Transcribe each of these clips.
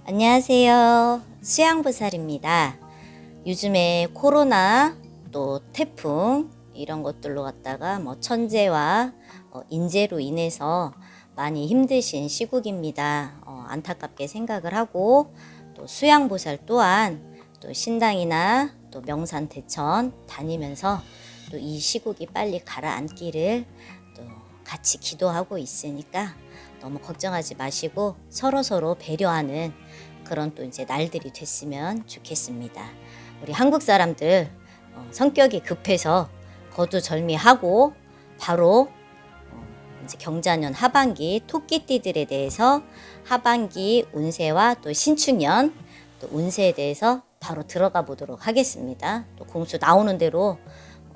안녕하세요. 수양보살입니다. 요즘에 코로나 또 태풍 이런 것들로 갖다가 천재와 인재로 인해서 많이 힘드신 시국입니다. 안타깝게 생각을 하고 또 수양보살 또한 또 신당이나 또 명산 대천 다니면서 또 이 시국이 빨리 가라앉기를 또 같이 기도하고 있으니까 너무 걱정하지 마시고 서로서로 배려하는 그런 또 이제 날들이 됐으면 좋겠습니다. 우리 한국 사람들 성격이 급해서 거두절미하고 바로 이제 경자년 하반기 토끼띠들에 대해서 하반기 운세와 또 신축년 또 운세에 대해서 바로 들어가 보도록 하겠습니다. 또 공수 나오는 대로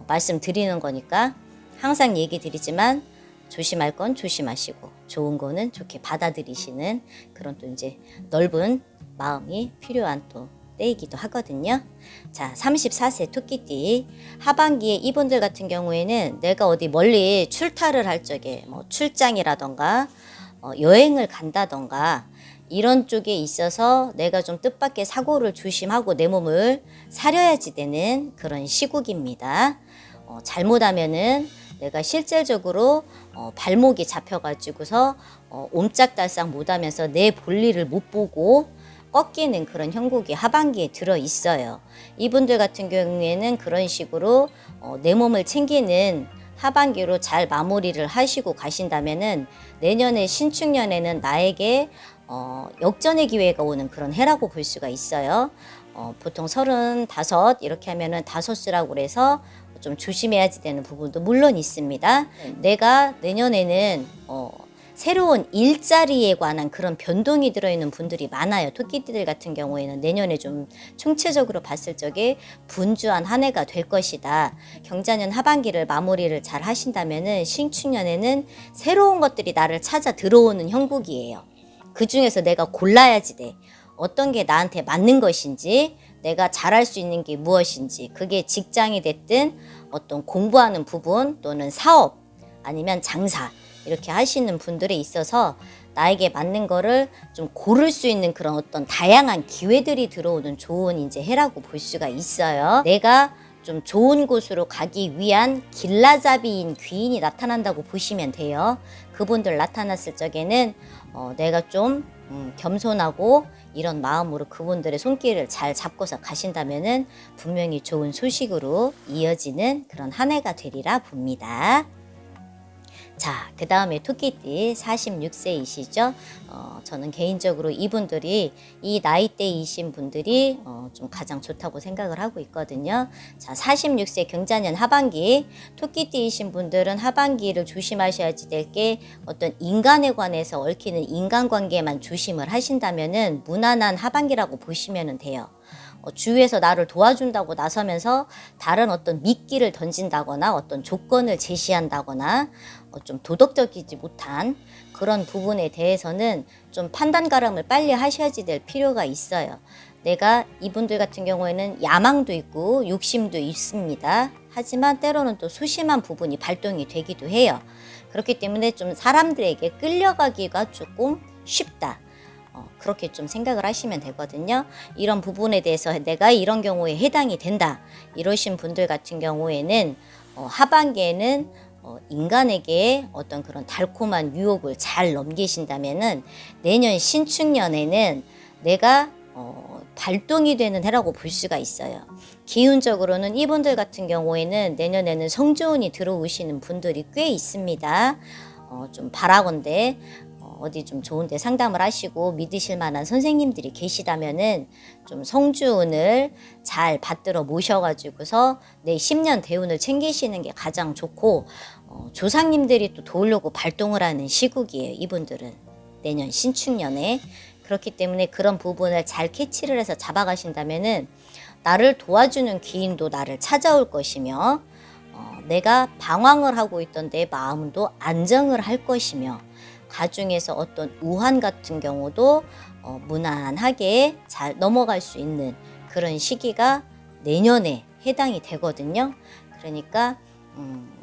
말씀드리는 거니까 항상 얘기 드리지만 조심할 건 조심하시고 좋은 거는 좋게 받아들이시는 그런 또 이제 넓은 마음이 필요한 또 때이기도 하거든요. 자, 34세 토끼띠 하반기에 이분들 같은 경우에는 내가 어디 멀리 출타를 할 적에 출장이라던가 여행을 간다던가 이런 쪽에 있어서 내가 좀 뜻밖의 사고를 조심하고 내 몸을 사려야지 되는 그런 시국입니다. 잘못하면은 내가 실질적으로 발목이 잡혀가지고서 옴짝달싹 못하면서 내 볼일을 못 보고 꺾이는 그런 형국이 하반기에 들어 있어요. 이분들 같은 경우에는 그런 식으로 내 몸을 챙기는 하반기로 잘 마무리를 하시고 가신다면은 내년에 신축년에는 나에게 역전의 기회가 오는 그런 해라고 볼 수가 있어요. 보통 35 이렇게 하면은 5수라고 그래서 좀 조심해야지 되는 부분도 물론 있습니다. 내가 내년에는 새로운 일자리에 관한 그런 변동이 들어있는 분들이 많아요. 토끼띠들 같은 경우에는 내년에 좀 총체적으로 봤을 적에 분주한 한 해가 될 것이다. 경자년 하반기를 마무리를 잘 하신다면은 신축년에는 새로운 것들이 나를 찾아 들어오는 형국이에요. 그 중에서 내가 골라야지 돼. 어떤 게 나한테 맞는 것인지, 내가 잘할 수 있는 게 무엇인지, 그게 직장이 됐든 어떤 공부하는 부분 또는 사업 아니면 장사 이렇게 하시는 분들에 있어서 나에게 맞는 거를 좀 고를 수 있는 그런 어떤 다양한 기회들이 들어오는 좋은 이제 해라고 볼 수가 있어요. 내가 좀 좋은 곳으로 가기 위한 길라잡이인 귀인이 나타난다고 보시면 돼요. 그분들 나타났을 적에는 내가 좀 겸손하고 이런 마음으로 그분들의 손길을 잘 잡고서 가신다면은 분명히 좋은 소식으로 이어지는 그런 한 해가 되리라 봅니다. 자, 그 다음에 토끼띠 46세이시죠. 저는 개인적으로 이분들이 이 나이대이신 분들이 좀 가장 좋다고 생각을 하고 있거든요. 자, 46세 경자년 하반기 토끼띠이신 분들은 하반기를 조심하셔야지 될 게 어떤 인간에 관해서 얽히는 인간관계만 조심을 하신다면은 무난한 하반기라고 보시면 돼요. 주위에서 나를 도와준다고 나서면서 다른 어떤 미끼를 던진다거나 어떤 조건을 제시한다거나 좀 도덕적이지 못한 그런 부분에 대해서는 좀 판단가름을 빨리 하셔야지 될 필요가 있어요. 내가 이분들 같은 경우에는 야망도 있고 욕심도 있습니다. 하지만 때로는 또 소심한 부분이 발동이 되기도 해요. 그렇기 때문에 좀 사람들에게 끌려가기가 조금 쉽다. 그렇게 좀 생각을 하시면 되거든요. 이런 부분에 대해서 내가 이런 경우에 해당이 된다 이러신 분들 같은 경우에는 하반기에는 인간에게 어떤 그런 달콤한 유혹을 잘 넘기신다면은 내년 신축년에는 내가 발동이 되는 해라고 볼 수가 있어요. 기운적으로는 이분들 같은 경우에는 내년에는 성조운이 들어오시는 분들이 꽤 있습니다. 좀 바라건대 어디 좀 좋은데 상담을 하시고 믿으실 만한 선생님들이 계시다면은 좀 성주운을 잘 받들어 모셔가지고서 내 10년 대운을 챙기시는 게 가장 좋고 조상님들이 또 도우려고 발동을 하는 시국이에요. 이분들은 내년 신축년에 그렇기 때문에 그런 부분을 잘 캐치를 해서 잡아가신다면은 나를 도와주는 귀인도 나를 찾아올 것이며 내가 방황을 하고 있던 내 마음도 안정을 할 것이며 가중에서 어떤 우한 같은 경우도 무난하게 잘 넘어갈 수 있는 그런 시기가 내년에 해당이 되거든요. 그러니까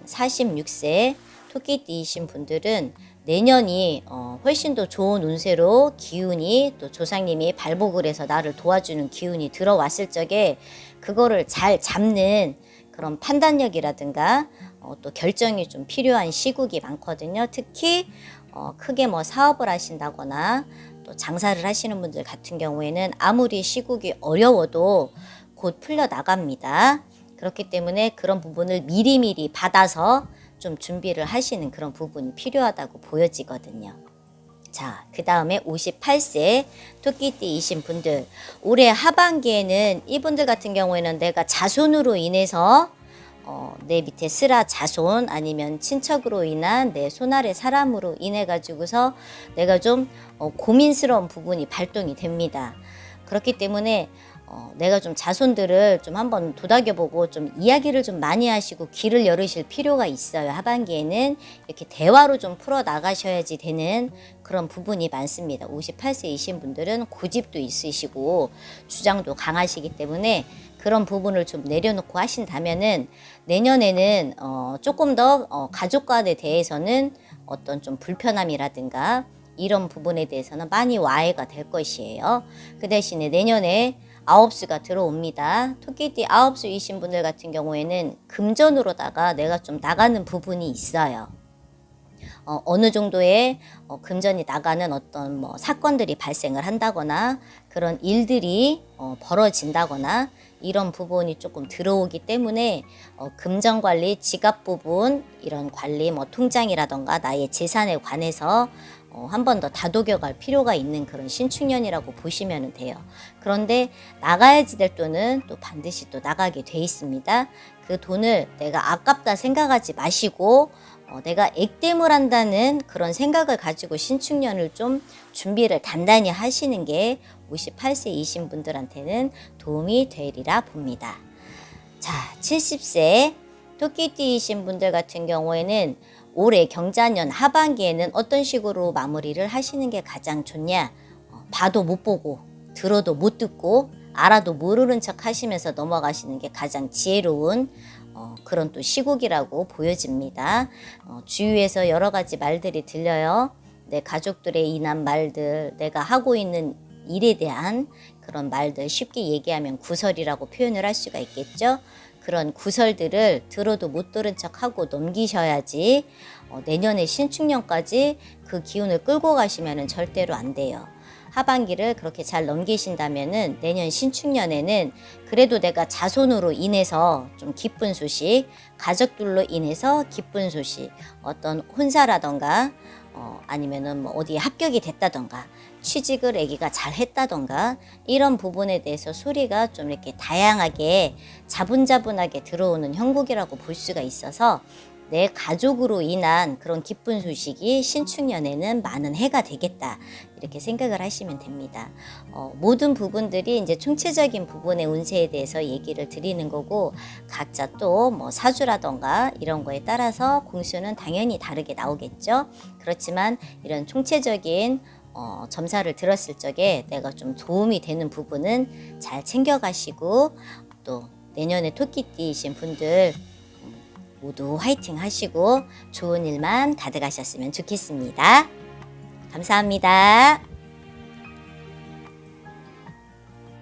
46세 토끼띠이신 분들은 내년이 훨씬 더 좋은 운세로 기운이 또 조상님이 발복을 해서 나를 도와주는 기운이 들어왔을 적에 그거를 잘 잡는 그런 판단력이라든가 또 결정이 좀 필요한 시국이 많거든요. 특히 크게 뭐 사업을 하신다거나 또 장사를 하시는 분들 같은 경우에는 아무리 시국이 어려워도 곧 풀려 나갑니다. 그렇기 때문에 그런 부분을 미리미리 받아서 좀 준비를 하시는 그런 부분이 필요하다고 보여지거든요. 자, 그 다음에 58세 토끼띠이신 분들, 올해 하반기에는 이분들 같은 경우에는 내가 자손으로 인해서 내 밑에 쓰라 자손 아니면 친척으로 인한 내 손아래 사람으로 인해 가지고서 내가 좀 고민스러운 부분이 발동이 됩니다. 그렇기 때문에 내가 좀 자손들을 좀 한번 도닥여보고 좀 이야기를 좀 많이 하시고 귀를 열으실 필요가 있어요. 하반기에는 이렇게 대화로 좀 풀어 나가셔야지 되는 그런 부분이 많습니다. 58세이신 분들은 고집도 있으시고 주장도 강하시기 때문에 그런 부분을 좀 내려놓고 하신다면은 내년에는 조금 더 가족 간에 대해서는 어떤 좀 불편함이라든가 이런 부분에 대해서는 많이 와해가 될 것이에요. 그 대신에 내년에 아홉수가 들어옵니다. 토끼띠 아홉수이신 분들 같은 경우에는 금전으로다가 내가 좀 나가는 부분이 있어요. 어느 정도의 금전이 나가는 어떤 뭐 사건들이 발생을 한다거나 그런 일들이 벌어진다거나 이런 부분이 조금 들어오기 때문에 금전 관리, 지갑 부분 이런 관리, 뭐 통장이라던가 나의 재산에 관해서 한 번 더 다독여갈 필요가 있는 그런 신축년이라고 보시면 돼요. 그런데 나가야지 될 돈은 또 반드시 또 나가게 돼 있습니다. 그 돈을 내가 아깝다 생각하지 마시고 내가 액땜을 한다는 그런 생각을 가지고 신축년을 좀 준비를 단단히 하시는 게 58세이신 분들한테는 도움이 되리라 봅니다. 자, 70세 토끼띠이신 분들 같은 경우에는 올해 경자년 하반기에는 어떤 식으로 마무리를 하시는 게 가장 좋냐? 봐도 못 보고 들어도 못 듣고 알아도 모르는 척 하시면서 넘어가시는 게 가장 지혜로운 그런 또 시국이라고 보여집니다. 주위에서 여러 가지 말들이 들려요. 내 가족들에 인한 말들, 내가 하고 있는 일에 대한 그런 말들, 쉽게 얘기하면 구설이라고 표현을 할 수가 있겠죠. 그런 구설들을 들어도 못 들은 척하고 넘기셔야지 내년에 신축년까지 그 기운을 끌고 가시면 절대로 안 돼요. 하반기를 그렇게 잘 넘기신다면은 내년 신축년에는 그래도 내가 자손으로 인해서 좀 기쁜 소식, 가족들로 인해서 기쁜 소식, 어떤 혼사라던가 아니면은 뭐 어디에 합격이 됐다던가 취직을 아기가 잘 했다던가 이런 부분에 대해서 소리가 좀 이렇게 다양하게 자분자분하게 들어오는 형국이라고 볼 수가 있어서 내 가족으로 인한 그런 기쁜 소식이 신축년에는 많은 해가 되겠다 이렇게 생각을 하시면 됩니다. 모든 부분들이 이제 총체적인 부분의 운세에 대해서 얘기를 드리는 거고 각자 또 뭐 사주라던가 이런 거에 따라서 공수는 당연히 다르게 나오겠죠. 그렇지만 이런 총체적인 점사를 들었을 적에 내가 좀 도움이 되는 부분은 잘 챙겨가시고 또 내년에 토끼띠이신 분들 모두 화이팅 하시고 좋은 일만 가득하셨으면 좋겠습니다. 감사합니다.